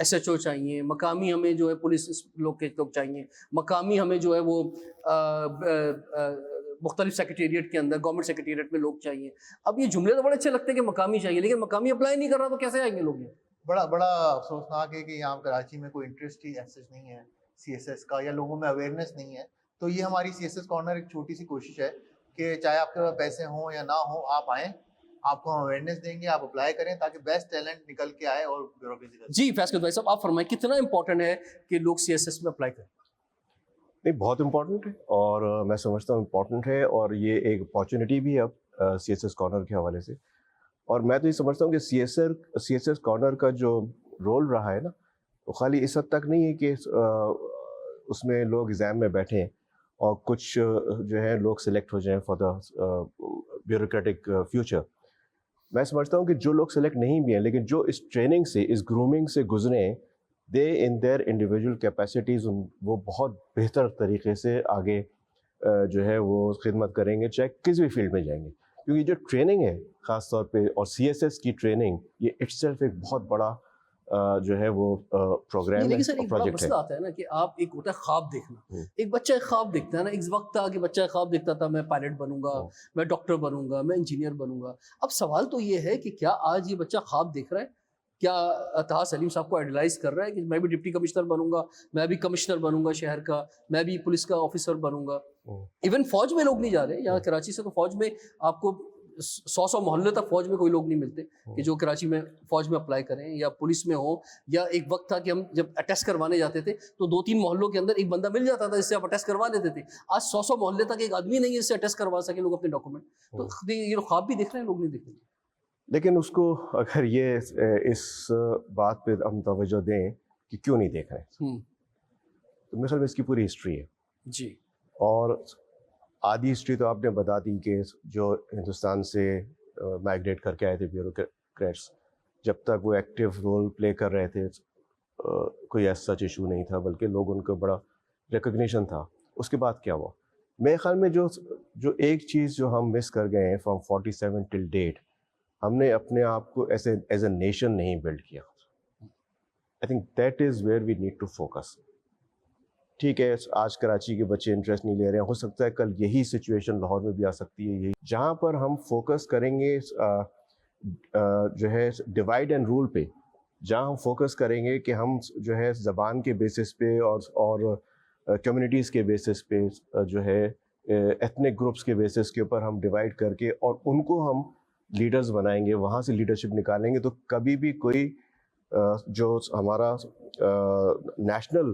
SHO چاہیے, مقامی ہمیں جو ہے پولیس لوگ کے لوگ چاہیے, مقامی ہمیں جو ہے وہ مختلف سیکریٹریٹ کے اندر گورنمنٹ سیکریٹریٹ میں لوگ چاہیے. اب یہ جملے تو بڑے اچھے لگتے ہیں کہ مقامی چاہیے, لیکن مقامی اپلائی نہیں کر رہا تو کیسے آئیں گے لوگ؟ یہ بڑا افسوسناک ہے کہ یہاں کراچی میں کوئی انٹرسٹ ہی ایسا نہیں ہے CSS کا, یا لوگوں میں اویئرنیس نہیں ہے. تو یہ ہماری CSS کارنر ایک چھوٹی سی کوشش ہے کہ چاہے آپ کے پاس پیسے ہوں یا نہ ہوں, آپ آئیں, آپ کو ہم اویئرنیس دیں گے, آپ اپلائی کریں تاکہ بیسٹ ٹیلنٹ نکل کے آئے اور بیوروکریسی کریں. جی فیض بھائی صاحب آپ فرمائیں کتنا امپورٹنٹ ہے کہ لوگ CSS میں اپلائی کریں؟ نہیں, بہت امپورٹنٹ ہے, اور میں سمجھتا ہوں امپورٹنٹ ہے, اور یہ ایک اپارچونیٹی بھی ہے اب CSS کارنر کے حوالے سے. اور میں تو یہ سمجھتا ہوں کہ CSS کارنر کا جو رول رہا ہے نا, وہ خالی اس حد تک نہیں ہے کہ اس میں لوگ ایگزام میں بیٹھیں اور کچھ جو ہے لوگ سلیکٹ ہو جائیں فار دا بیوروکریٹک فیوچر. میں سمجھتا ہوں کہ جو لوگ سلیکٹ نہیں بھی ہیں لیکن جو اس ٹریننگ سے, اس گرومنگ سے گزریں, دے ان دیئر انڈیویجول کیپیسٹیز وہ بہت بہتر طریقے سے آگے جو ہے وہ خدمت کریں گے, چاہے کسی بھی فیلڈ میں جائیں گے. کیونکہ جو ٹریننگ ہے خاص طور پہ, اور CSS کی ٹریننگ, یہ اٹ سیلف ایک بہت بڑا جو ہے وہ پروگرام ہے. لیکن سر ایک بڑا مسئلہ آتا ہے نا کہ آپ ایک ہوتا ہے خواب دیکھنا, ایک بچہ ایک خواب دیکھتا ہے نا, ایک وقت تھا کہ بچہ خواب دیکھتا تھا میں پائلٹ بنوں گا, میں ڈاکٹر بنوں گا, میں انجینئر بنوں گا. اب سوال تو یہ ہے کہ کیا آج یہ بچہ خواب دیکھ رہا ہے؟ کیا طه سلیم صاحب کو آئیڈیلائز کر رہا ہے کہ میں بھی ڈپٹی کمشنر بنوں گا, میں بھی کمشنر بنوں گا شہر کا, میں بھی پولیس کا آفیسر بنوں گا؟ ایون فوج میں لوگ نہیں جا رہے. یہاں کراچی سے تو فوج میں آپ کو 100 محلے تک فوج میں کوئی لوگ نہیں ملتے کہ جو کراچی میں فوج میں اپلائی کریں یا پولیس میں ہوں. یا ایک وقت تھا کہ ہم جب اٹیسٹ کروانے جاتے تھے تو 2-3 محلوں کے اندر ایک بندہ مل جاتا تھا جس سے آپ اٹیسٹ کروا لیتے تھے. آج 100 محلے تک ایک آدمی نہیں ہے جس سے اٹیسٹ کروا سکے لوگ اپنے ڈاکومنٹ. تو یہ خواب بھی دیکھ رہے ہیں لوگ, نہیں دیکھ رہے. لیکن اس کو اگر یہ اس بات پہ ہم توجہ دیں کہ کیوں نہیں دیکھ رہے, تو میرے خیال میں اس کی پوری ہسٹری ہے. جی, اور آدھی ہسٹری تو آپ نے بتا دی کہ جو ہندوستان سے مائگریٹ کر کے آئے تھے بیوروکریٹس, جب تک وہ ایکٹیو رول پلے کر رہے تھے کوئی ایسا سچ ایشو نہیں تھا, بلکہ لوگ ان کو بڑا ریکگنیشن تھا. اس کے بعد کیا ہوا؟ میرے خیال میں جو ایک چیز جو ہم مس کر گئے ہیں فرام 47 ٹل ڈیٹ, ہم نے اپنے آپ کو ایز اے نیشن نہیں بلڈ کیا. I think that is where we need to focus. ٹھیک ہے, آج کراچی کے بچے انٹرسٹ نہیں لے رہے ہیں, ہو سکتا ہے کل یہی سچویشن لاہور میں بھی آ سکتی ہے. یہی جہاں پر ہم فوکس کریں گے جو ہے ڈیوائڈ اینڈ رول پہ, جہاں ہم فوکس کریں گے کہ ہم جو ہے زبان کے بیسس پہ اور کمیونٹیز کے بیسس پہ, جو ہے ایتھنک گروپس کے بیسس کے اوپر ہم ڈیوائڈ کر کے اور ان کو ہم لیڈرز بنائیں گے, وہاں سے لیڈرشپ نکالیں گے, تو کبھی بھی کوئی جو ہمارا نیشنل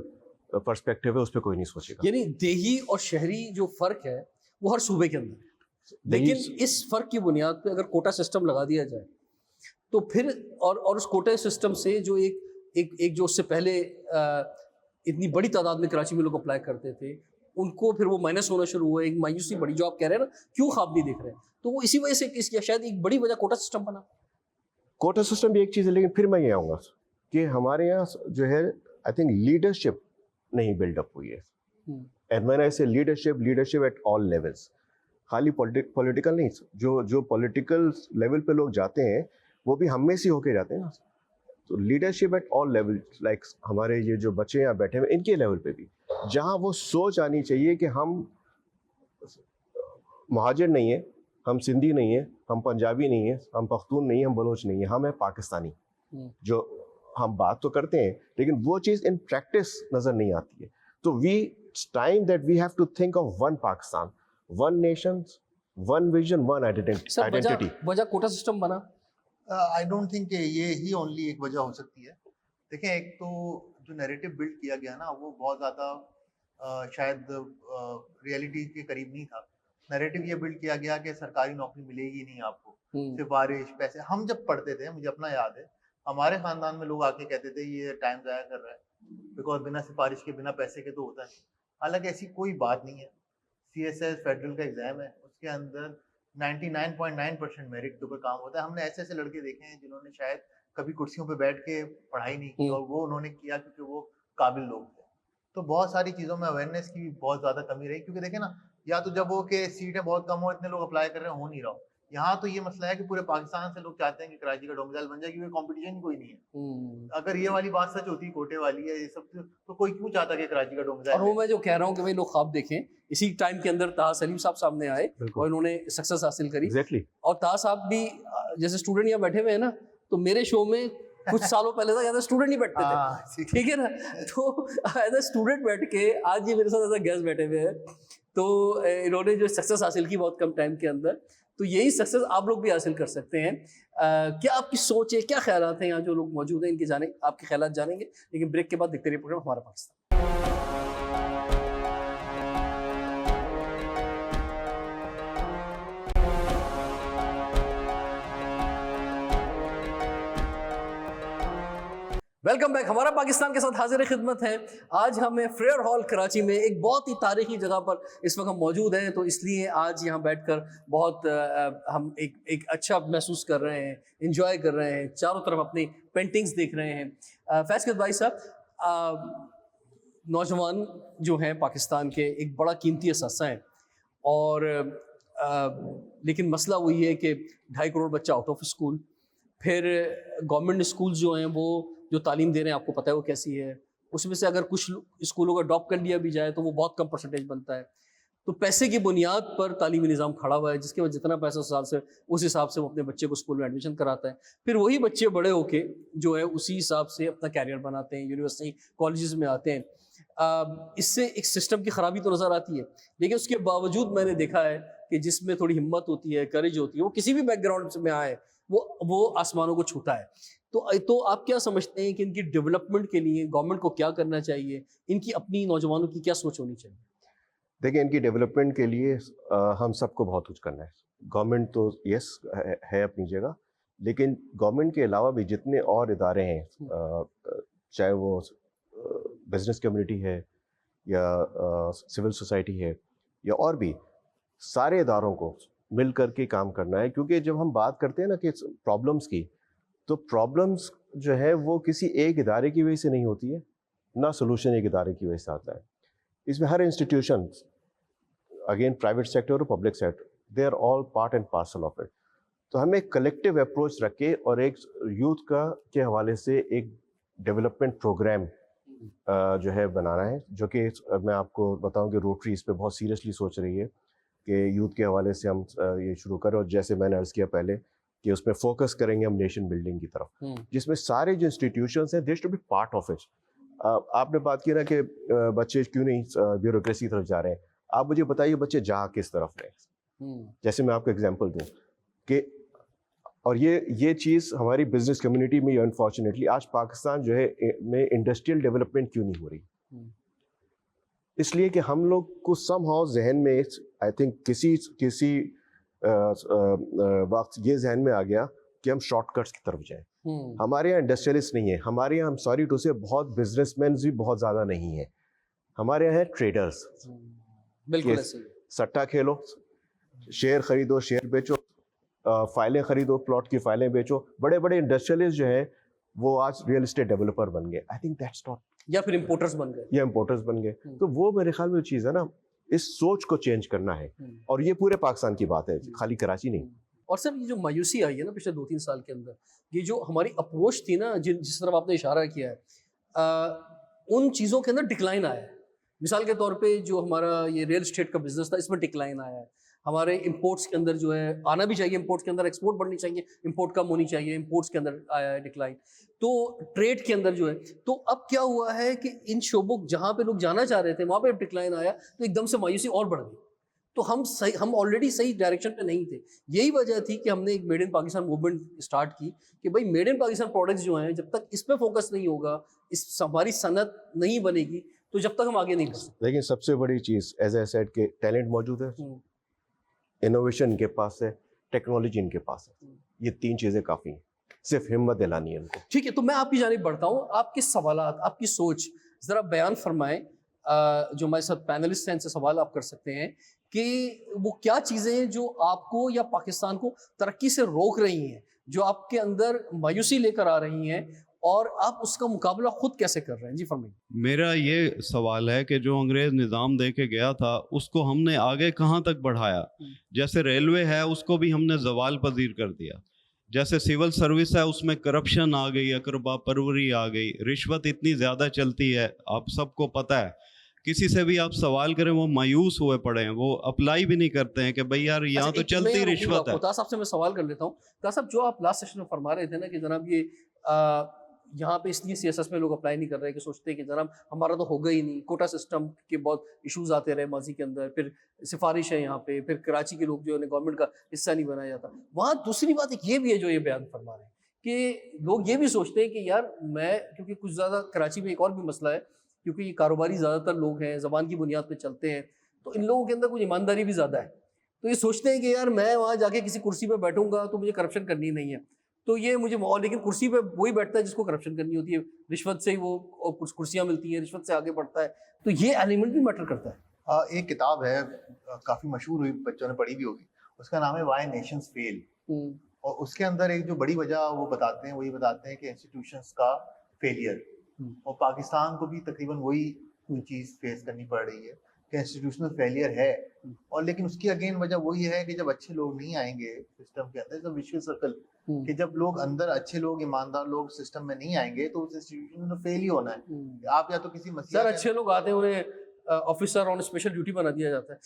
پرسپیکٹیو ہے اس پہ کوئی نہیں سوچے گا. یعنی دیہی اور شہری جو فرق ہے وہ ہر صوبے کے اندر ہے, لیکن اس فرق کی بنیاد پہ اگر کوٹا سسٹم لگا دیا جائے تو پھر اور اس کوٹا سسٹم سے جو ایک جو اس سے پہلے اتنی بڑی تعداد میں کراچی میں لوگ اپلائی کرتے تھے, ان کو پھر وہ مائنس ہونا شروع ہوا, ایک مایوسی بڑی, جو آپ کہہ رہے ہیں نا کیوں خواب نہیں دیکھ رہے ہیں, تو وہ اسی وجہ سے اس کی شاید ایک بڑی وجہ کوٹا سسٹم بنا. کوٹا سسٹم بھی ایک چیز ہے, لیکن پھر میں یہ آؤں گا کہ ہمارے یہاں جو ہے آئی تھنک لیڈرشپ نہیں بلڈ اپ ہوئی ہے. اینڈ وین آئی سے لیڈرشپ ایٹ آل لیولس, خالی پولیٹیکل نہیں, جو پولیٹیکل لیول پہ لوگ جاتے ہیں وہ بھی ہم میں سے ہو کے جاتے ہیں نا. تو leadership at all level, like ہمارے یہ جو بچے یہاں بیٹھے ہوئے ان کے لیول پہ بھی, جہاں وہ سوچ آنی چاہیے کہ ہم مہاجر نہیں ہیں, ہم سندھی نہیں ہیں, ہم پنجابی نہیں ہیں, ہم پختون نہیں ہیں, ہم بلوچ نہیں ہیں, ہم ہیں پاکستانی. جو ہم بات تو کرتے ہیں لیکن وہ چیز ان پریکٹس نظر نہیں آتی ہے. تو it's time that we have to think of one Pakistan, one nation, one vision, one identity. وجہ کوٹا سسٹم بنا, آئی ڈونٹ تھنک کہ یہ ہی اونلی ایک وجہ ہو سکتی ہے. دیکھیں, ایک تو جو نیریٹو بلڈ کیا گیا نا وہ بہت زیادہ شاید ریئلٹی کے قریب نہیں تھا. نیریٹو یہ بلڈ کیا گیا کہ سرکاری نوکری ملے گی نہیں آپ کو, سفارش, پیسے. ہم جب پڑھتے تھے, مجھے اپنا یاد ہے, ہمارے خاندان میں لوگ آ کے کہتے تھے یہ ٹائم ضائع کر رہا ہے, بیکاز بنا سفارش کے بنا پیسے کے تو ہوتا ہے. حالانکہ ایسی کوئی بات نہیں ہے. CSS فیڈرل کا ایگزام ہے, اس کے اندر 99.9% میرٹ کے اوپر کام ہوتا ہے. ہم نے ایسے لڑکے دیکھے ہیں جنہوں نے شاید کبھی کرسیوں پہ بیٹھ کے پڑھائی نہیں کی, اور وہ انہوں نے کیا کیونکہ وہ قابل لوگ تھے. تو بہت ساری چیزوں میں اویئرنیس کی بہت زیادہ کمی رہی, کیونکہ دیکھیں نا, یا تو جب وہ کہ سیٹیں بہت کم ہو, اتنے لوگ اپلائی کر رہے ہیں, ہو نہیں رہا ہو, یہاں تو یہ مسئلہ ہے کہ پورے پاکستان سے لوگ چاہتے ہیں کہ کراچی کا ڈومسائل بن جائے کیونکہ کمپٹیشن کوئی نہیں ہے. اگر یہ والی بات سچ ہوتی کوٹے والی ہے یہ سب تو کوئی کیوں چاہتا کہ کراچی کا ڈومسائل. اور وہ میں جو کہہ رہا ہوں کہ بھائی لوگ خواب دیکھیں. اسی ٹائم کے اندر طاہر سلیم صاحب سامنے آئے اور انہوں نے سکسیس حاصل کری. اور طاہر صاحب بھی جیسے اسٹوڈنٹ یہاں بیٹھے ہوئے ہیں نا, تو میرے شو میں کچھ سالوں پہلے تھا یہاں اسٹوڈنٹ نہیں بیٹھتے تھے, ٹھیک ہے نا, تو ایز اے اسٹوڈنٹ بیٹھ کے آج یہ میرے ساتھ ایسا گیسٹ بیٹھے ہوئے ہیں, تو انہوں نے جو سکسیس حاصل کی بہت کم ٹائم کے اندر, تو یہی سکسیس آپ لوگ بھی حاصل کر سکتے ہیں. کیا آپ کی سوچ ہے, کیا خیالات ہیں, یہاں جو لوگ موجود ہیں ان کے جانے آپ کے خیالات جانیں گے, لیکن بریک کے بعد دیکھتے رہیے پروگرام ہمارا پاکستان. Welcome back. ہمارا پاکستان کے ساتھ حاضر خدمت ہیں. آج ہمیں فریئر ہال کراچی میں ایک بہت ہی تاریخی جگہ پر اس وقت ہم موجود ہیں, تو اس لیے آج یہاں بیٹھ کر بہت ہم ایک اچھا محسوس کر رہے ہیں, انجوائے کر رہے ہیں, چاروں طرف اپنی پینٹنگز دیکھ رہے ہیں. فیض بھائی صاحب, نوجوان جو ہیں پاکستان کے ایک بڑا قیمتی اثاثہ ہیں, اور لیکن مسئلہ وہی ہے کہ 2.5 کروڑ بچہ آؤٹ آف اسکول, پھر گورنمنٹ اسکولز جو ہیں وہ جو تعلیم دے رہے ہیں آپ کو پتہ ہے وہ کیسی ہے, اس میں سے اگر کچھ اسکولوں کا ڈراپ کر لیا بھی جائے تو وہ بہت کم پرسنٹیج بنتا ہے. تو پیسے کی بنیاد پر تعلیمی نظام کھڑا ہوا ہے, جس کے بعد جتنا پیسہ سال سے اس حساب سے وہ اپنے بچے کو اسکول میں ایڈمیشن کراتا ہے. پھر وہی بچے بڑے ہو کے جو ہے اسی حساب سے اپنا کیریئر بناتے ہیں, یونیورسٹی کالجز میں آتے ہیں. اس سے ایک سسٹم کی خرابی تو نظر آتی ہے, لیکن اس کے باوجود میں نے دیکھا ہے کہ جس میں تھوڑی ہمت ہوتی ہے, کریج ہوتی ہے, وہ کسی بھی بیک گراؤنڈ میں آئے وہ آسمانوں کو چھوتا ہے. تو آپ کیا سمجھتے ہیں کہ ان کی ڈیولپمنٹ کے لیے گورنمنٹ کو کیا کرنا چاہیے, ان کی اپنی نوجوانوں کی کیا سوچ ہونی چاہیے؟ دیکھیں, ان کی ڈیولپمنٹ کے لیے ہم سب کو بہت کچھ کرنا ہے. گورنمنٹ تو یس ہے اپنی جگہ, لیکن گورنمنٹ کے علاوہ بھی جتنے اور ادارے ہیں, چاہے وہ بزنس کمیونٹی ہے یا سول سوسائٹی ہے یا اور بھی, سارے اداروں کو مل کر کے کام کرنا ہے. کیونکہ جب ہم بات کرتے ہیں نا کہ پرابلمس کی, تو پرابلمس جو ہے وہ کسی ایک ادارے کی وجہ سے نہیں ہوتی ہے, نہ سولوشن ایک ادارے کی وجہ سے آتا ہے. اس میں ہر انسٹیٹیوشن, اگین پرائیویٹ سیکٹر اور public sector, they are all part and parcel of it. تو ہمیں ایک کلیکٹیو اپروچ رکھ کے اور ایک یوتھ کے حوالے سے ایک ڈیولپمنٹ پروگرام جو ہے بنانا ہے, جو کہ میں آپ کو بتاؤں کہ روٹری اس پہ بہت سیریسلی سوچ رہی ہے کہ یوتھ کے حوالے سے ہم یہ شروع کریں. اور جیسے میں نے عرض کیا پہلے کہ اس میں فوکس کریں گے ہم نیشن بلڈنگ کی طرف, جس میں سارے جو انسٹیٹیوشنس ہیں they should be part of it. آپ نے بات کی نا کہ بچے کیوں نہیں بیوروکریسی کی طرف جا رہے ہیں, آپ مجھے بتائیے بچے جا کس طرف رہے ہیں. جیسے میں آپ کو ایگزامپل دوں کہ, اور یہ چیز ہماری بزنس کمیونٹی میں انفارچونیٹلی آج پاکستان جو ہے میں انڈسٹریل ڈیولپمنٹ کیوں نہیں ہو رہی, اس لیے کہ ہم لوگ کو سم ہاؤ ذہن میں آئی تھنک کسی وقت یہ ذہن میں آ گیا کہ ہم شارٹ کٹس کی طرف جائیں. ہمارے یہاں انڈسٹریلسٹ نہیں ہیں, ہمارے یہاں سوری ٹو سے بہت بزنس مینز بھی بہت زیادہ نہیں ہیں, ہمارے یہاں ہیں ٹریڈرس. بالکل سٹا کھیلو, شیئر خریدو, شیئر بیچو, فائلیں خریدو, پلاٹ کی فائلیں بیچو. بڑے بڑے انڈسٹریلسٹ جو ہیں وہ آج ریئل اسٹیٹ ڈیولپر بن گئے. آئی تھنک دیٹس ناٹ, یا پھر امپورٹرز بن گئے. تو وہ میرے خیال میں چیز ہے نا, اس سوچ کو چینج کرنا ہے, اور یہ پورے پاکستان کی بات ہے, خالی کراچی نہیں. اور سر یہ جو مایوسی آئی ہے نا پچھلے 2-3 سال کے اندر, یہ جو ہماری اپروچ تھی نا جس طرف آپ نے اشارہ کیا ہے, ان چیزوں کے اندر ڈکلائن آیا ہے. مثال کے طور پہ جو ہمارا یہ ریئل اسٹیٹ کا بزنس تھا اس میں ڈکلائن آیا ہے. ہمارے امپورٹس کے اندر جو ہے آنا بھی چاہیے, امپورٹس کے اندر ایکسپورٹ بڑھنی چاہیے, امپورٹ کم ہونی چاہیے, امپورٹس کے اندر آیا ہے ڈکلائن. تو ٹریڈ کے اندر جو ہے, تو اب کیا ہوا ہے کہ ان شعبوں جہاں پہ لوگ جانا چاہ رہے تھے وہاں پہ ڈکلائن آیا, تو ایک دم سے مایوسی اور بڑھ گئی. تو ہم آلریڈی صحیح ڈائریکشن پہ نہیں تھے. یہی وجہ تھی کہ ہم نے ایک made in Pakistan movement start کی کہ بھائی میڈ ان پاکستان پروڈکٹس جو ہیں جب تک اس پہ فوکس نہیں ہوگا, اس ہماری صنعت نہیں بنے گی, تو جب تک ہم آگے نہیں بڑھ سکتے. لیکن سب سے بڑی چیز ایز اے سیڈ کہ ٹیلنٹ موجود ہے, انوویشن ان کے پاس ہے, ٹیکنالوجی ان کے پاس ہے. یہ 3 چیزیں کافی ہیں, صرف ہمت دلانی ہے ان کو. ٹھیک ہے, تو میں آپ کی جانب بڑھتا ہوں. آپ کے سوالات, آپ کی سوچ ذرا بیان فرمائیں. جو ہمارے ساتھ پینلسٹ ہیں ان سے سوال آپ کر سکتے ہیں کہ وہ کیا چیزیں ہیں جو آپ کو یا پاکستان کو ترقی سے روک رہی ہیں, جو آپ کے اندر مایوسی لے کر آ رہی ہیں, اور آپ اس کا مقابلہ خود کیسے کر رہے ہیں؟ جی فرمائیے. میرا یہ سوال ہے کہ جو انگریز نظام دے کے گیا تھا اس کو ہم نے آگے کہاں تک بڑھایا؟ جیسے ریلوے ہے اس کو بھی ہم نے زوال پذیر کر دیا. جیسے سول سروس ہے اس میں کرپشن آ گئی, اقربا پروری آ گئی, رشوت اتنی زیادہ چلتی ہے, آپ سب کو پتہ ہے. کسی سے بھی آپ سوال کریں وہ مایوس ہوئے پڑے ہیں, وہ اپلائی بھی نہیں کرتے ہیں کہ بھائی یار یہاں تو چلتی رشوت ہے. طاہر صاحب سے میں سوال کر لیتا ہوں. طاہر صاحب, جو آپ لاسٹ سیشن میں فرما رہے تھے نا کہ جناب یہ یہاں پہ اس لیے سی ایس ایس میں لوگ اپلائی نہیں کر رہے کہ سوچتے ہیں کہ جناب ہمارا تو ہوگا ہی نہیں, کوٹا سسٹم کے بہت ایشوز آتے رہے ماضی کے اندر, پھر سفارش ہے یہاں پہ, پھر کراچی کے لوگ جو ہے گورنمنٹ کا حصہ نہیں بنایا جاتا. وہاں دوسری بات ایک یہ بھی ہے جو یہ بیان فرما رہے ہیں کہ لوگ یہ بھی سوچتے ہیں کہ یار میں, کیونکہ کچھ زیادہ کراچی میں ایک اور بھی مسئلہ ہے کیونکہ یہ کاروباری زیادہ تر لوگ ہیں, زبان کی بنیاد پہ چلتے ہیں, تو ان لوگوں کے اندر کچھ ایمانداری بھی زیادہ ہے. تو یہ سوچتے ہیں کہ یار میں وہاں جا کے کسی کرسی پہ بیٹھوں گا تو مجھے کرپشن کرنی نہیں ہے, تو یہ مجھے لیکن کرسی پہ وہی بیٹھتا ہے جس کو کرپشن کرنی ہوتی ہے, رشوت سے ہی وہ کرسیاں ملتی ہیں, رشوت سے آگے بڑھتا ہے. تو یہ ایلیمنٹ بھی میٹر کرتا ہے. ایک کتاب ہے کافی مشہور ہوئی, بچوں نے پڑھی بھی ہوگی, اس کا نام ہے وائی نیشنز فیل. اور اس کے اندر ایک جو بڑی وجہ وہ بتاتے ہیں, وہی بتاتے ہیں کہ انسٹیٹیوشنز کا فیلئر, اور پاکستان کو بھی تقریباً وہی چیز فیس کرنی پڑ رہی ہے کہ انسٹیٹیوشنل فیلئر ہے. اور لیکن اس کی اگین وجہ وہی ہے کہ جب اچھے لوگ نہیں آئیں گے سسٹم کے اندر, جب وشوئل سرکل کہ جب لوگ اندر اچھے لوگ ایماندار لوگ سسٹم میں نہیں آئیں گے تو اس انسٹیٹیوشن میں فیل ہی ہونا ہے. آپ یا تو کسی مسئلہ سر اچھے لوگ آتے ہیں انہیں آفیسر آن اسپیشل ڈیوٹی بنا دیا جاتا ہے,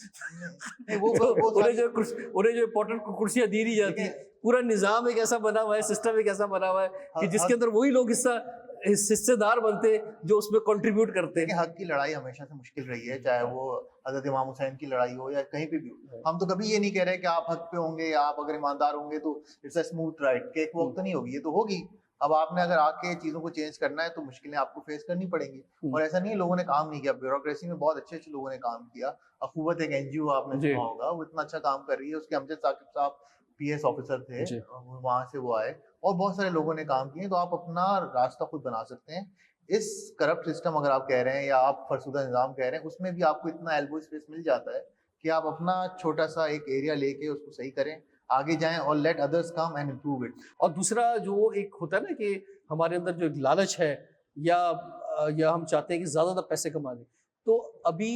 انہیں جو امپورٹنٹ کرسیاں دی نہیں جاتی. پورا نظام ایک ایسا بنا ہوا ہے, سسٹم ایک ایسا بنا ہوا ہے کہ جس کے اندر وہی لوگ حصے دار بنتے جو اس میں کنٹریبیوٹ کرتے ہیں. حق کی لڑائی ہمیشہ سے مشکل رہی ہے, چاہے وہ حضرت امام حسین کی لڑائی ہو یا کہیں پہ بھی ہو. ہم تو کبھی یہ نہیں کہہ رہے کہ آپ حق پہ ہوں گے یا آپ اگر ایماندار ہوں گے تو اٹس اے اسموتھ رائڈ, کہ ایک وقت نہیں ہوگی, یہ تو ہوگی. اب آپ نے اگر آ کے چیزوں کو چینج کرنا ہے تو مشکلیں آپ کو فیس کرنی پڑیں گی. اور ایسا نہیں ہے لوگوں نے کام نہیں کیا, بیوروکریسی میں بہت اچھے اچھے لوگوں نے کام کیا. اخوت ایک این جی او آپ نے سنا ہوگا, وہ اتنا اچھا کام کر رہی ہے, اس کے امجد ثاقب صاحب پی ایس آفیسر تھے, وہاں سے وہ آئے, اور بہت سارے لوگوں نے کام کیے. تو آپ اپنا راستہ خود بنا سکتے ہیں. اس کرپٹ سسٹم اگر آپ کہہ رہے ہیں یا آپ فرسودہ نظام کہہ رہے ہیں, اس میں بھی آپ کو اتنا ایلبو اسپیس مل جاتا ہے کہ آپ اپنا چھوٹا سا ایک ایریا لے کے اس کو صحیح کریں, آگے جائیں اور let others come and improve it. اور دوسرا جو ایک ہوتا ہے نا کہ ہمارے اندر جو ایک لالچ ہے یا ہم چاہتے ہیں کہ زیادہ تر پیسے کما لیں, تو ابھی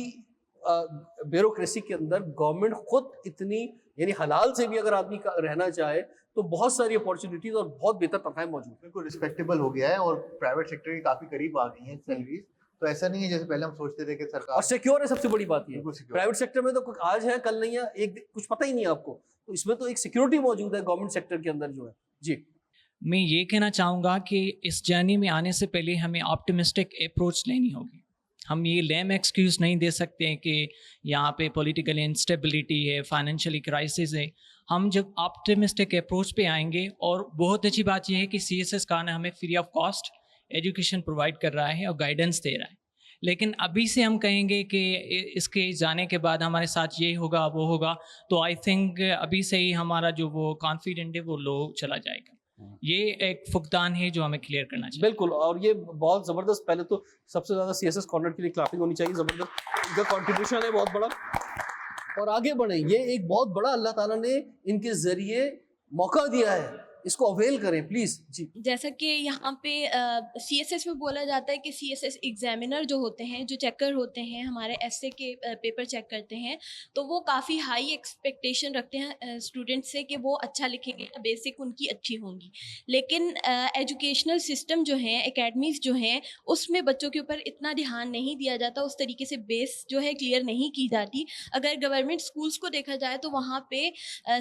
بیوروکریسی کے اندر گورنمنٹ خود اتنی, یعنی حلال سے بھی اگر آدمی رہنا چاہے تو بہت ساری اپارچونیٹیز اور بہت بہتر تنخواہیں موجود ہیں. بالکل رسپیکٹیبل ہو گیا ہے اور پرائیویٹ سیکٹر کے کافی قریب آ گئی ہیں سیلریز. تو ایسا نہیں ہے جیسے پہلے ہم سوچتے تھے کہ سرکار, اور سیکیور ہے, سب سے بڑی بات یہ ہے پرائیویٹ سیکٹر میں تو آج ہے کل نہیں ہے, ایک کچھ پتہ ہی نہیں ہے آپ کو, تو اس میں تو ایک سیکیورٹی موجود ہے گورنمنٹ سیکٹر کے اندر جو ہے. جی میں یہ کہنا چاہوں گا کہ اس جرنی میں آنے سے پہلے ہمیں آپٹمسٹک اپروچ لینی ہوگی. ہم یہ لیم ایکسکیوز نہیں دے سکتے ہیں کہ یہاں پہ پولیٹیکل انسٹیبلٹی ہے, فائنینشلی کرائسس ہے. ہم جب آپٹمسٹک اپروچ پہ آئیں گے, اور بہت اچھی بات یہ ہے کہ سی ایس ایس کا ہمیں free of cost education provide کر رہا ہے اور گائیڈنس دے رہا ہے. لیکن ابھی سے ہم کہیں گے کہ اس کے جانے کے بعد ہمارے ساتھ یہ ہوگا وہ ہوگا, تو آئی تھنک ابھی سے ہی ہمارا جو وہ کانفیڈنٹ ہے وہ لو چلا جائے گا. یہ ایک فقدان ہے جو ہمیں کلیئر کرنا چاہیے. بالکل, اور یہ بہت زبردست, پہلے تو سب سے زیادہ سی ایس ایس کارنر کے لیے کلافنگ ہونی چاہیے. زبردست ان کا کنٹریبیوشن ہے بہت بڑا, اور آگے بڑھیں. یہ ایک بہت بڑا اللہ تعالیٰ نے ان کے ذریعے موقع دیا ہے, اس کو اویل کریں پلیز. جی جیسا کہ یہاں پہ سی ایس ایس میں بولا جاتا ہے کہ سی ایس ایس ایگزامینر جو ہوتے ہیں, جو چیکر ہوتے ہیں, ہمارے ایس اے کے پیپر چیک کرتے ہیں, تو وہ کافی ہائی ایکسپیکٹیشن رکھتے ہیں اسٹوڈنٹ سے کہ وہ اچھا لکھیں گے, بیسک ان کی اچھی ہوں گی. لیکن ایجوکیشنل سسٹم جو ہیں, اکیڈمیز جو ہیں, اس میں بچوں کے اوپر اتنا دھیان نہیں دیا جاتا, اس طریقے سے بیس جو ہے کلیئر نہیں کی جاتی. اگر گورنمنٹ اسکولس کو دیکھا جائے تو وہاں پہ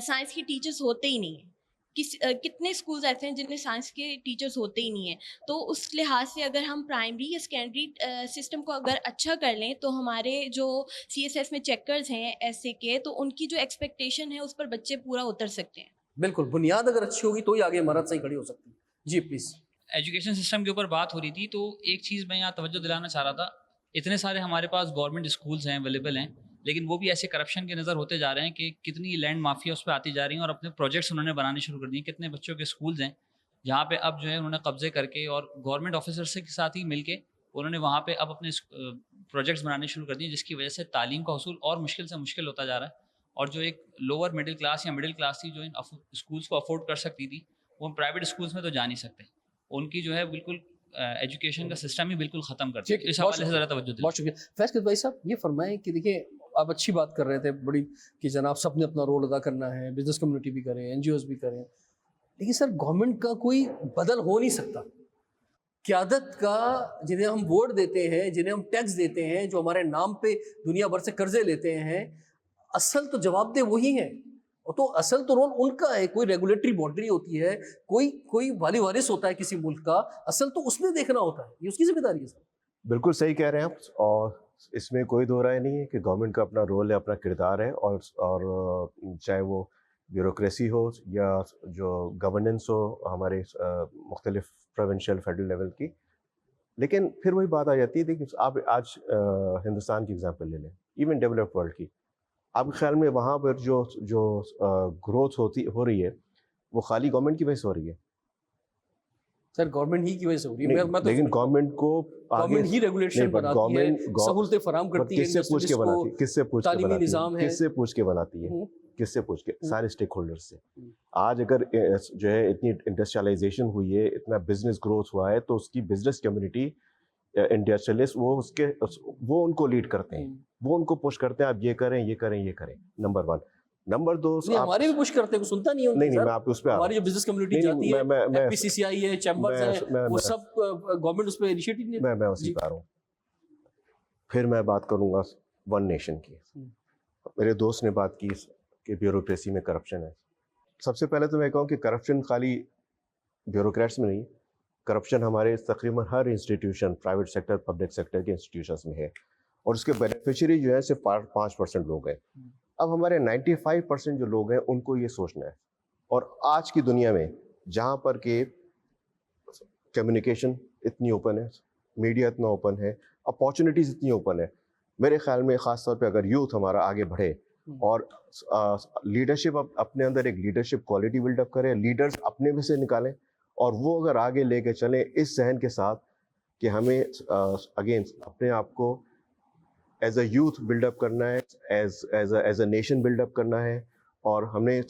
سائنس کی ٹیچرس ہوتے ہی نہیں ہیں. کتنے اسکولز ایسے ہیں جن میں سائنس کے ٹیچرز ہوتے ہی نہیں ہیں. تو اس لحاظ سے اگر ہم پرائمری یا سیکنڈری سسٹم کو اگر اچھا کر لیں تو ہمارے جو سی ایس ایس میں چیکرز ہیں ایس اے کے, تو ان کی جو ایکسپیکٹیشن ہے اس پر بچے پورا اتر سکتے ہیں. بالکل, بنیاد اگر اچھی ہوگی تو ہی آگے عمارت صحیح کھڑی ہو سکتی ہے. جی پلیز. ایجوکیشن سسٹم کے اوپر بات ہو رہی تھی, تو ایک چیز میں یہاں توجہ دلانا چاہ رہا تھا. اتنے سارے ہمارے پاس گورنمنٹ اسکولز ہیں, اویلیبل ہیں, لیکن وہ بھی ایسے کرپشن کے نظر ہوتے جا رہے ہیں کہ کتنی لینڈ مافیا اس پہ آتی جا رہی ہیں, اور اپنے پروجیکٹس انہوں نے بنانے شروع کر دیے. کتنے بچوں کے اسکولز ہیں جہاں پہ اب جو ہے انہوں نے قبضے کر کے, اور گورنمنٹ آفیسرس کے ساتھ ہی مل کے انہوں نے وہاں پہ اب اپنے پروجیکٹس بنانے شروع کر دیے, جس کی وجہ سے تعلیم کا حصول اور مشکل سے مشکل ہوتا جا رہا ہے. اور جو ایک لوور مڈل کلاس یا مڈل کلاس تھی, جو ان اسکولس کو افورڈ کر سکتی تھی, وہ پرائیویٹ اسکولس میں تو جا نہیں سکتے. ان کی جو ہے بالکل ایجوکیشن کا سسٹم ہی بالکل ختم کر ٹھیک، دیا. اس بہت حوالے سے ذرا توجہ دیں. بہت شکریہ. فیض قادری بھائی صاحب یہ فرمائیں کہ دیکھیں آپ اچھی بات کر رہے تھے بڑی کہ جناب سب نے اپنا رول ادا کرنا ہے, بزنس کمیونٹی بھی کریں, این جی اوز بھی کریں, لیکن سر گورنمنٹ کا کوئی بدل ہو نہیں سکتا. قیادت کا جنہیں ہم ووٹ دیتے ہیں, جنہیں ہم ٹیکس دیتے ہیں, جو ہمارے نام پہ دنیا بھر سے قرضے لیتے ہیں, اصل تو جواب دہ وہی ہیں. تو اصل تو رول ان کا ہے. کوئی ریگولیٹری باڈی ہوتی ہے, کوئی والی وارث ہوتا ہے کسی ملک کا, اصل تو اس نے دیکھنا ہوتا ہے, یہ اس کی ذمہ داری ہے سر. بالکل صحیح کہہ رہے ہیں آپ, اور اس میں کوئی دو رائے نہیں ہے کہ گورنمنٹ کا اپنا رول ہے, اپنا کردار ہے, اور چاہے وہ بیوروکریسی ہو یا جو گورننس ہو ہمارے مختلف پروونشل فیڈرل لیول کی. لیکن پھر وہی بات آ جاتی ہے کہ آپ آج ہندوستان کی ایگزامپل لے لیں, ایون ڈیولپڈ ورلڈ کی. آپ کے خیال میں وہاں پر جو گروتھ ہو رہی ہے وہ خالی گورنمنٹ کی وجہ سے ہو رہی ہے؟ سر گورنمنٹ ہی کی وجہ سے ہو رہی ہے. میں تو لیکن گورنمنٹ کو گورنمنٹ ہی ریگولیشن بناتی ہے, سہولتیں فراہم کرتی ہے, کس سے پوچھ کے بناتی ہے, کس سے پوچھ کے تعلیمی نظام ہے, کس سے پوچھ کے بناتی ہے, کس سے پوچھ کے؟ سارے اسٹیک ہولڈر سے. آج اگر جو ہے اتنی انڈسٹریلائزیشن ہوئی ہے, اتنا بزنس گروتھ ہوا ہے, تو اس کی بزنس کمیونٹی انڈسٹریلسٹ وہ ان کو لیڈ کرتے ہیں, وہ ان کو پوش کرتے ہیں آپ یہ کریں یہ کریں یہ کریں. نمبر 1. نمبر 2, ہمارے بھی پوش کرتے ہیں, سنتا نہیں. نہیں میں آپ کو اس پہ ہماری جو بزنس کمیونٹی جاتی ہے, ایف پی سی سی آئی ہے, چیمبرز ہیں, وہ سب گورنمنٹ اس پہ انیشیٹو نہیں. میں اسی پہ آ رہا ہوں. پھر میں بات کروں گا ون نیشن کی. میرے دوست نے بات کی کہ بیوروکریسی میں کرپشن ہے. سب سے پہلے تو میں کہوں کہ کرپشن خالی بیوروکریٹس میں نہیں, کرپشن ہمارے تقریباً ہر institution, private sector, public sector کے انسٹیٹیوشنس میں ہے, اور اس کے بینیفیشری جو ہے صرف 5% لوگ ہیں. اب ہمارے 95% جو لوگ ہیں ان کو یہ سوچنا ہے. اور آج کی دنیا میں جہاں پر کہ کمیونیکیشن اتنی اوپن ہے, میڈیا اتنا اوپن ہے, اپارچونیٹیز اتنی اوپن ہے, میرے خیال میں خاص طور پہ اگر یوتھ ہمارا آگے بڑھے اور لیڈرشپ اپنے اندر ایک لیڈرشپ کوالٹی بلڈ اپ کرے, لیڈرز اپنے میں سے نکالیں, اور وہ اگر آگے لے کے چلیں اس ذہن کے ساتھ کہ ہمیں اگین اپنے آپ کو as a youth build up کرنا ہے, as a nation build up کرنا ہے, اور ہمیں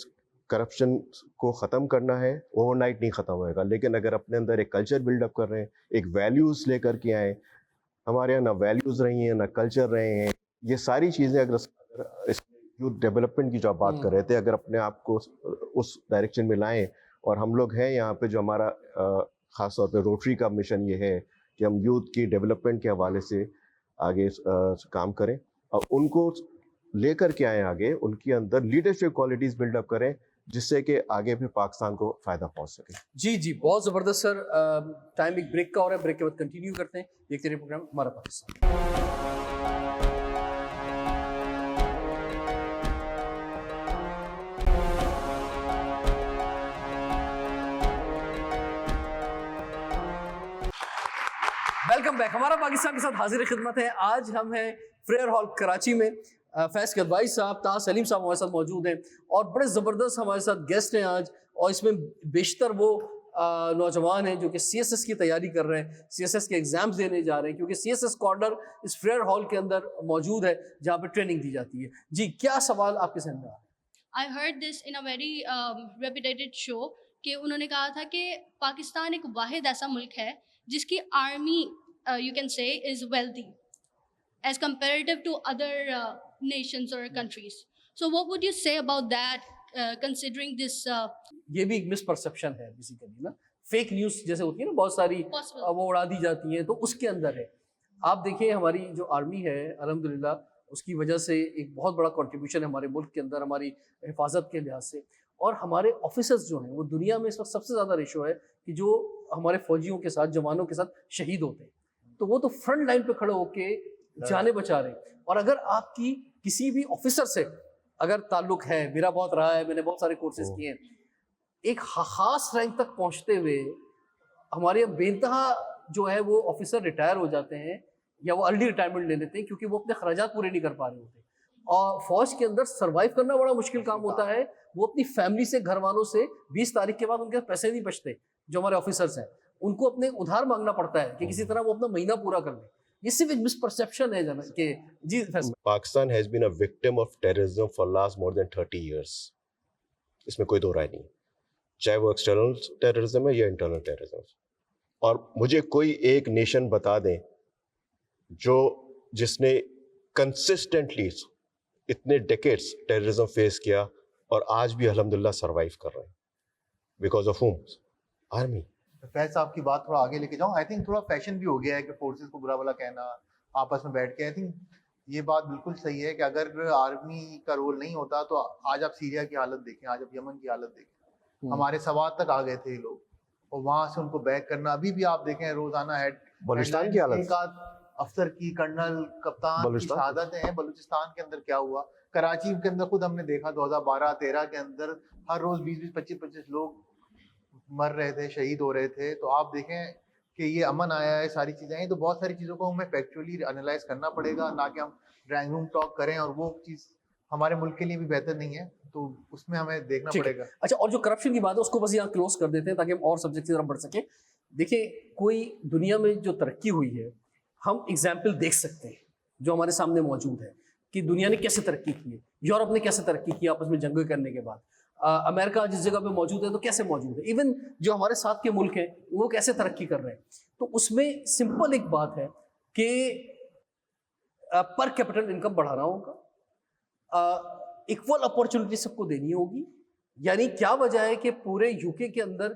کرپشن کو ختم کرنا ہے. اوور نائٹ نہیں ختم ہوئے گا, لیکن اگر اپنے اندر ایک کلچر بلڈ اپ کر رہے ہیں, ایک ویلیوز لے کر کے آئیں. ہمارے یہاں نہ ویلیوز رہی ہیں نہ کلچر رہے ہیں. یہ ساری چیزیں اگر یوتھ ڈیولپمنٹ کی جو آپ بات کر رہے تھے, اگر اپنے آپ کو اس ڈائریکشن میں لائیں, اور ہم لوگ ہیں یہاں پہ جو ہمارا خاص طور پہ روٹری کا مشن یہ ہے کہ ہم یوتھ کی ڈیولپمنٹ کے حوالے سے آگے کام کریں, اور ان کو لے کر کے آئیں آگے, ان کے اندر لیڈرشپ کوالٹیز بلڈ اپ کریں, جس سے کہ آگے بھی پاکستان کو فائدہ پہنچ سکے. جی بہت زبردست سر. ٹائم ایک بریک کا ہو رہا ہے, بریک کے بعد کنٹینیو کرتے ہیں, دیکھتے رہیے پروگرام ہمارا پاکستان. Welcome back. ہمارا پاکستان کے ساتھ حاضر خدمت ہے. آج ہم ہیں فریئر ہال کراچی میں. فیض قادری صاحب, طاہر سلیم صاحب ہمارے ساتھ موجود ہیں, اور بڑے زبردست ہمارے ساتھ گیسٹ ہیں آج, اور اس میں بیشتر وہ نوجوان ہیں جو کہ سی ایس ایس کی تیاری کر رہے ہیں, سی ایس ایس کے ایگزامز دینے جا رہے ہیں, کیونکہ سی ایس ایس کارنر اس فریئر ہال کے اندر موجود ہے جہاں پہ ٹریننگ دی جاتی ہے. جی کیا سوال آپ کے ذہن میں آ رہا ہے؟ I heard this in a very reputed show کہ انہوں نے کہا تھا کہ پاکستان ایک واحد ایسا ملک ہے جس کی army you can say is wealthy as comparative to other nations or countries. So what would you say about that considering this یہ بھی ایک مس پرسیپشن ہے بیسیکلی نا, فیک نیوز جیسے ہوتی ہے نا بہت ساری, وہ اڑا دی جاتی ہیں, تو اس کے اندر ہے. آپ دیکھیں ہماری جو آرمی ہے الحمدللہ, اس کی وجہ سے ایک بہت بڑا کنٹریبیوشن ہے ہمارے ملک کے اندر ہماری حفاظت کے لحاظ سے, اور ہمارے آفیسرز جو ہیں وہ دنیا میں اس وقت سب سے زیادہ ریشو ہے کہ جو ہمارے فوجیوں کے ساتھ, جوانوں کے ساتھ شہید ہوتے ہیں, تو وہ تو فرنٹ لائن پہ کھڑے ہو کے جانیں بچا رہے ہیں. اور اگر آپ کی کسی بھی آفیسر سے اگر تعلق ہے, میرا بہت رہا ہے, میں نے بہت سارے کورسز کیے ہیں, ایک خاص رینک تک پہنچتے ہوئے ہمارے بے انتہا جو ہے وہ آفیسر ریٹائر ہو جاتے ہیں یا وہ ارلی ریٹائرمنٹ لے لیتے ہیں, کیونکہ وہ اپنے خراجات پورے نہیں کر پا رہے ہوتے. اور فوج کے اندر سروائیو کرنا بڑا مشکل کام ہوتا ہے. وہ اپنی فیملی سے, گھر والوں سے 20 تاریخ کے بعد ان کے پیسے نہیں بچتے, جو ہمارے آفیسرس ہیں ان کو اپنے ادھار مانگنا پڑتا ہے کہ کسی طرح وہ اپنا مہینہ پورا کر لیں. یہ صرف ایک مس پرسیپشن ہے جناب کہ جی Pakistan has been a victim of terrorism for last more than 30 years. اس میں کوئی دو رائے نہیں, چاہے وہ ایکسٹرنل ٹیررزم ہے یا انٹرنل ٹیررزم. اور مجھے کوئی ایک نیشن بتا دیں جس نے کنسسٹنٹلی اتنے ڈیکیڈز ٹیررزم فیس کیا اور آج بھی الحمدللہ سروائیو کر رہے ہیں بیکاز آف ہوم؟ آرمی. فیض صاحب کی بات تھوڑا آگے لے کے جاؤں. آئی تھنک تھوڑا فیشن بھی ہو گیا ہے کہ فورسز کو برا بلا کہنا آپس میں بیٹھ کے. آئی تھنک یہ بات بالکل صحیح ہے کہ اگر آرمی کا رول نہیں ہوتا تو آج آپ سیریا کی حالت دیکھیں, آج آپ یمن کی حالت دیکھیں. ہمارے سوات تک آ گئے تھے یہ لوگ, اور وہاں سے ان کو بیک کرنا ابھی بھی آپ دیکھیں روزانہ بلوچستان کی حالت, ایک آدھ افسر کی, کرنل, کپتان کی شہادتیں ہیں. بلوچستان کے اندر کیا ہوا, کراچی کے اندر خود ہم نے دیکھا 2012-13 کے اندر ہر روز 20-25 لوگ مر رہے تھے, شہید ہو رہے تھے. تو آپ دیکھیں کہ یہ امن آیا ہے, ساری چیزیں ہیں. تو بہت ساری چیزوں کو ہمیں فیکچولی انالائز کرنا پڑے گا, نہ کہ ہم ڈرائنگ روم ٹاک کریں, اور وہ چیز ہمارے ملک کے لیے بھی بہتر نہیں ہے. تو اس میں ہمیں دیکھنا پڑے گا. اچھا, اور جو کرپشن کی بات ہے اس کو بس یہاں کلوز کر دیتے ہیں تاکہ ہم اور سبجیکٹ کی طرف بڑھ سکیں. دیکھیں, کوئی دنیا میں جو ترقی ہوئی ہے ہم اگزامپل دیکھ سکتے ہیں جو ہمارے سامنے موجود ہے کہ دنیا نے کیسے ترقی کی ہے. یورپ نے کیسے ترقی کی آپس میں جنگیں کرنے کے بعد. امریکہ جس جگہ پہ موجود ہے تو کیسے موجود ہے. ایون جو ہمارے ساتھ کے ملک ہیں وہ کیسے ترقی کر رہے ہیں. تو اس میں سمپل ایک بات ہے کہ پر کیپٹل انکم بڑھانا ہوگا, ایکول اپورچونٹی سب کو دینی ہوگی. یعنی کیا وجہ ہے کہ پورے یو کے اندر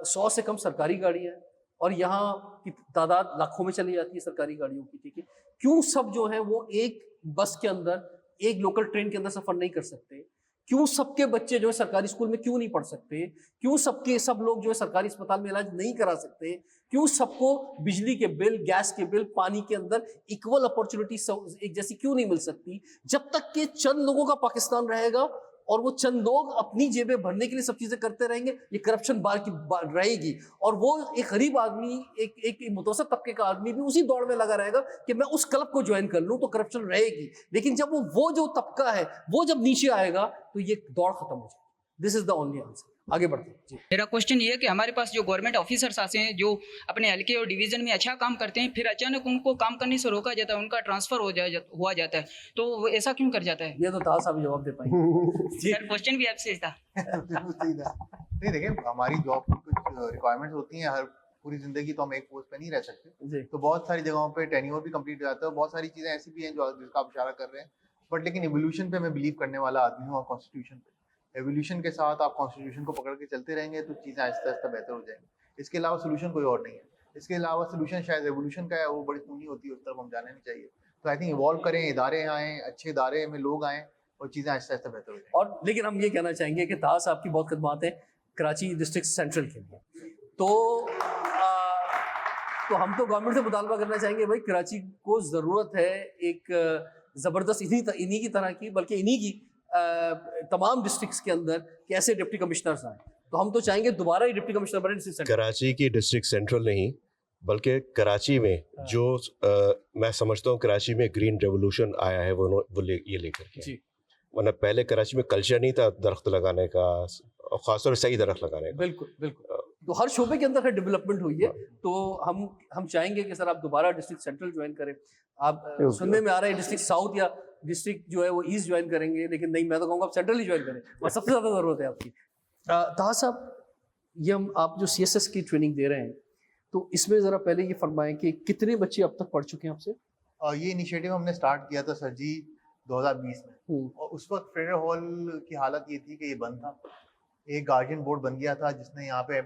100 سے کم سرکاری گاڑیاں ہیں اور یہاں کی تعداد لاکھوں میں چلی جاتی ہے سرکاری گاڑیوں کی. ٹھیک ہے, کیوں سب جو ہیں وہ ایک بس کے اندر, ایک لوکل ٹرین کے اندر سفر نہیں کر سکتے؟ کیوں سب کے بچے جو ہے سرکاری اسکول میں کیوں نہیں پڑھ سکتے؟ کیوں سب لوگ جو ہے سرکاری اسپتال میں علاج نہیں کرا سکتے؟ کیوں سب کو بجلی کے بل, گیس کے بل, پانی کے اندر ایکول اپورچونٹی ایک جیسی کیوں نہیں مل سکتی؟ جب تک کہ چند لوگوں کا پاکستان رہے گا اور وہ چند لوگ اپنی جیبیں بھرنے کے لیے سب چیزیں کرتے رہیں گے, یہ کرپشن بار کی بار رہے گی. اور وہ ایک غریب آدمی, ایک متوسط طبقے کا آدمی بھی اسی دوڑ میں لگا رہے گا کہ میں اس کلب کو جوائن کر لوں, تو کرپشن رہے گی. لیکن جب وہ جو طبقہ ہے وہ جب نیچے آئے گا تو یہ دوڑ ختم ہو جائے گی. دس از دا اونلی آنسر. آگے بڑھتے ہیں. جی, میرا کوشچن یہ ہے کہ ہمارے پاس جو گورنمنٹ آفیسرس آتے ہیں جو اپنے حلقے اور ڈویژن میں اچھا کام کرتے ہیں, پھر اچانک ان کو کام کرنے سے روکا جاتا ہے, ان کا ٹرانسفر ہوا جاتا ہے, تو وہ ایسا کیوں کر جاتا ہے؟ یہ تو طاہر صاحب جواب دے پائیں گے. سر کوشچن بھی آپ سے تھا. نہیں دیکھیں, ہماری جاب کی کچھ ریکوائرمنٹس ہوتی ہیں, ہر پوری زندگی تو ہم ایک پوسٹ پہ نہیں رہ سکتے. تو بہت ساری جگہوں پہ ٹینیور بھی کمپلیٹ ہو جاتا ہے, اور بہت ساری چیزیں ایسی بھی ہیں جس کا آپ اشارہ کر رہے ہیں. بٹ لیکن ایولیوشن پہ میں بلیو کرنے والا آدمی ہوں, اور کانسٹیٹیوشن پہ. ایولیوشن کے ساتھ آپ کانسٹیٹیوشن کو پکڑ کے چلتے رہیں گے تو چیزیں آہستہ آہستہ بہتر ہو جائیں گی. اس کے علاوہ سولوشن کوئی اور نہیں ہے. اس کے علاوہ سولوشن شاید ایولیوشن کا ہے, وہ بڑی خونی ہوتی ہے, اس طرف ہم جانا نہیں چاہیے. تو آئی تھنک ایوالو کریں, ادارے آئیں, اچھے ادارے میں لوگ آئیں, اور چیزیں آہستہ آہستہ بہتر ہو جائیں. اور لیکن ہم یہ کہنا چاہیں گے کہ طاہر صاحب کی بہت خدمات ہیں کراچی ڈسٹرکٹ سینٹرل کے لیے. تو ہم تو گورنمنٹ سے مطالبہ کرنا چاہیں گے, بھائی کراچی کو ضرورت ہے ایک زبردست انہی کی طرح کی, بلکہ انہی کی تمام ڈسٹرکٹس کے اندر کہ ایسے ڈپٹی کمشنرز آئیں. تو ہم تو چاہیں گے دوبارہ ہی ڈپٹی کمشنر بنے ڈسٹرکٹ سینٹرل. کراچی کی ڈسٹرکٹ سینٹرل نہیں بلکہ کراچی میں جو میں سمجھتا ہوں کراچی میں گرین ریولوشن آیا ہے وہ یہ لے کر کے. جی, ورنہ پہلے کراچی میں کلچر نہیں تھا درخت لگانے کا, خاص طور سے صحیح درخت لگانے کا. بالکل بالکل. تو ہر شعبے کے اندر ڈیولپمنٹ ہوئی ہے. تو ہم چاہیں گے کہ سر آپ دوبارہ ڈسٹرکٹ سینٹرل جوائن کریں. آپ سننے میں آ رہا ہے ڈسٹرکٹ ساؤتھ یا ڈسٹرکٹ جو ہے وہ ایسٹ جوائن کریں گے, لیکن نہیں, میں تو کہوں گا آپ سینٹرل ہی جوائن کریں, اور سب سے زیادہ ضرورت ہے آپ کی. طاہر صاحب, یہ آپ جو CSS کی ٹریننگ دے رہے ہیں تو اس میں ذرا پہلے یہ فرمائیں کہ کتنے بچے اب تک پڑھ چکے ہیں آپ سے؟ یہ انیشیٹو ہم نے سٹارٹ کیا تھا سر جی 2020 میں, اور اس وقت فریڈر ہال کی حالت یہ تھی کہ یہ بند تھا. ایک گارجین بورڈ بن گیا تھا جس نے یہاں پہ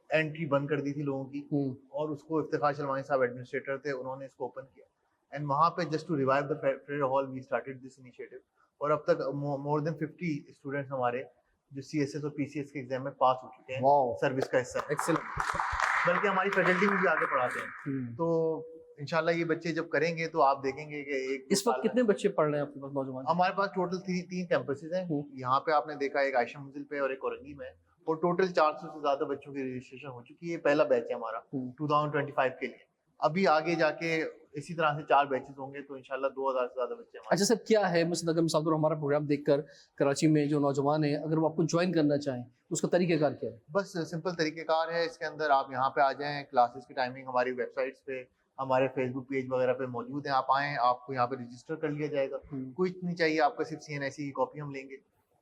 انٹری بند کر دی تھی لوگوں کی, اور اس کو افتخار شلوانی صاحب ایڈمنسٹریٹر تھے, انہوں نے اس کو اوپن کیا. اینڈ وہاں پہ just to revive the Frere Hall we started this initiative. اور اب تک مور دین 50 اسٹوڈنٹس ہمارے جو CSS اور PCS کے ایگزام میں پاس ہو چکے ہیں, سروس کا حصہ. ایکسلنٹ. بلکہ ہماری فیکلٹی میں بھی آگے پڑھاتے ہیں. تو انشاءاللہ یہ بچے جب کریں گے تو آپ دیکھیں گے کہ اس وقت کتنے بچے پڑھ رہے ہیں آپ کے پاس نوجوان؟ ہمارے پاس ٹوٹل 3 کیمپسز ہیں. یہاں پہ آپ نے دیکھا ایک عائشہ منزل پہ اور ایک اورنگی میں, اور ٹوٹل 400 سے زیادہ بچوں کی رجسٹریشن ہو چکی ہے. یہ پہلا بیچ ہے ہمارا 2025 کے لیے. ابھی آگے جا کے اسی طرح سے 4 بیچز ہوں گے, تو انشاءاللہ 2000 سے زیادہ بچے ہمارے. اچھا سر, کیا ہے مثلا اگر مثال طور ہمارا پروگرام دیکھ کر کراچی میں جو نوجوان ہیں اگر وہ آپ کو جوائن کرنا چاہیں اس کا طریقہ کار کیا ہے؟ بس سمپل طریقہ کار ہے اس کے اندر. آپ یہاں پہ آ جائیں, کلاسز کی ٹائمنگ ہماری ویب سائٹس پہ, ہمارے فیس بک پیج وغیرہ پہ موجود ہیں. آپ آئیں, آپ کو یہاں پہ رجسٹر کر لیا جائے گا. کچھ نہیں چاہیے آپ کا, صرف CNSE کی کاپی ہم لیں گے,